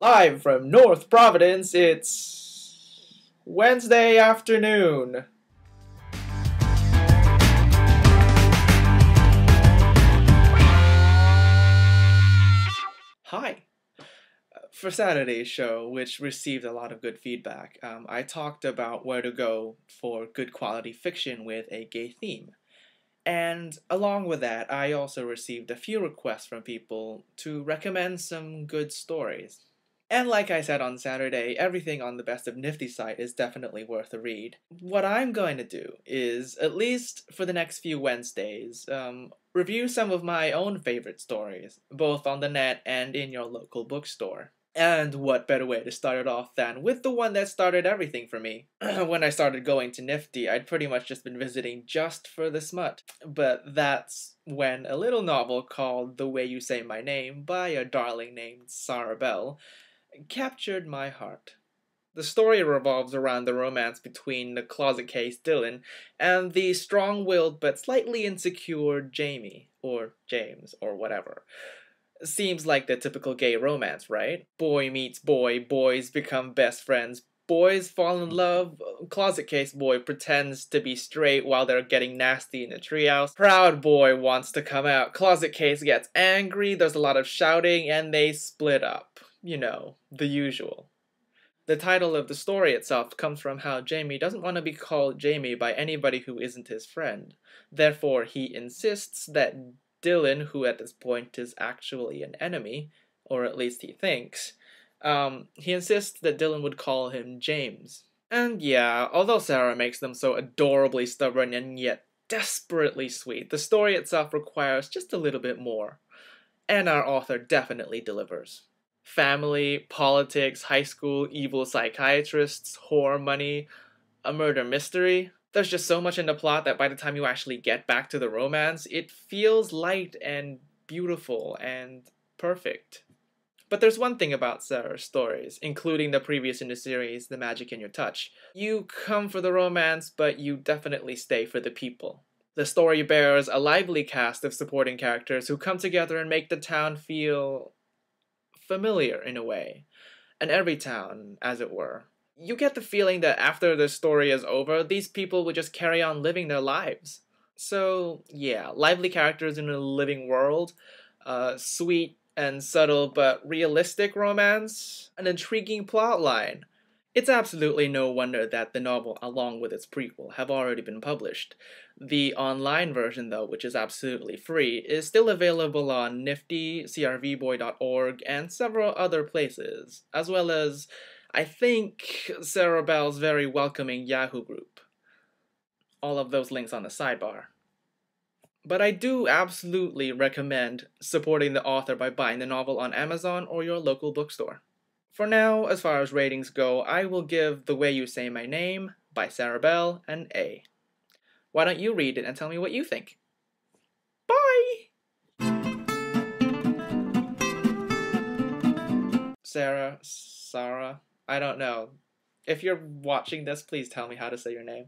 Live from North Providence, it's Wednesday afternoon. Hi. For Saturday's show, which received a lot of good feedback, I talked about where to go for good quality fiction with a gay theme. And along with that, I also received a few requests from people to recommend some good stories. And like I said on Saturday, everything on the Best of Nifty site is definitely worth a read. What I'm going to do is, at least for the next few Wednesdays, review some of my own favorite stories, both on the net and in your local bookstore. And what better way to start it off than with the one that started everything for me. When I started going to Nifty, I'd pretty much just been visiting just for the smut. But that's when a little novel called The Way You Say My Name by a darling named Sarah Bell captured my heart. The story revolves around the romance between the closet case Dylan and the strong-willed but slightly insecure Jamie, or James, or whatever. Seems like the typical gay romance, right? Boy meets boy, boys become best friends, boys fall in love, closet case boy pretends to be straight while they're getting nasty in a treehouse, proud boy wants to come out, closet case gets angry, there's a lot of shouting, and they split up. You know, the usual. The title of the story itself comes from how Jamie doesn't want to be called Jamie by anybody who isn't his friend. Therefore, he insists that Dylan, who at this point is actually an enemy, or at least he thinks, he insists that Dylan would call him James. And yeah, although Sarah makes them so adorably stubborn and yet desperately sweet, the story itself requires just a little bit more. And our author definitely delivers. Family, politics, high school, evil psychiatrists, horror money, a murder mystery. There's just so much in the plot that by the time you actually get back to the romance, it feels light and beautiful and perfect. But there's one thing about Sarah's stories, including the previous in the series, The Magic in Your Touch. You come for the romance, but you definitely stay for the people. The story bears a lively cast of supporting characters who come together and make the town feel familiar in a way. An every town, as it were. You get the feeling that after the story is over, these people would just carry on living their lives. So, yeah, lively characters in a living world, sweet and subtle but realistic romance, an intriguing plotline. It's absolutely no wonder that the novel, along with its prequel, have already been published. The online version, though, which is absolutely free, is still available on Nifty, crvboy.org, and several other places, as well as, I think, Sarah Bell's very welcoming Yahoo group. All of those links on the sidebar. But I do absolutely recommend supporting the author by buying the novel on Amazon or your local bookstore. For now, as far as ratings go, I will give The Way You Say My Name by Sarah Bell an A. Why don't you read it and tell me what you think? Bye! Sarah, I don't know. If you're watching this, please tell me how to say your name.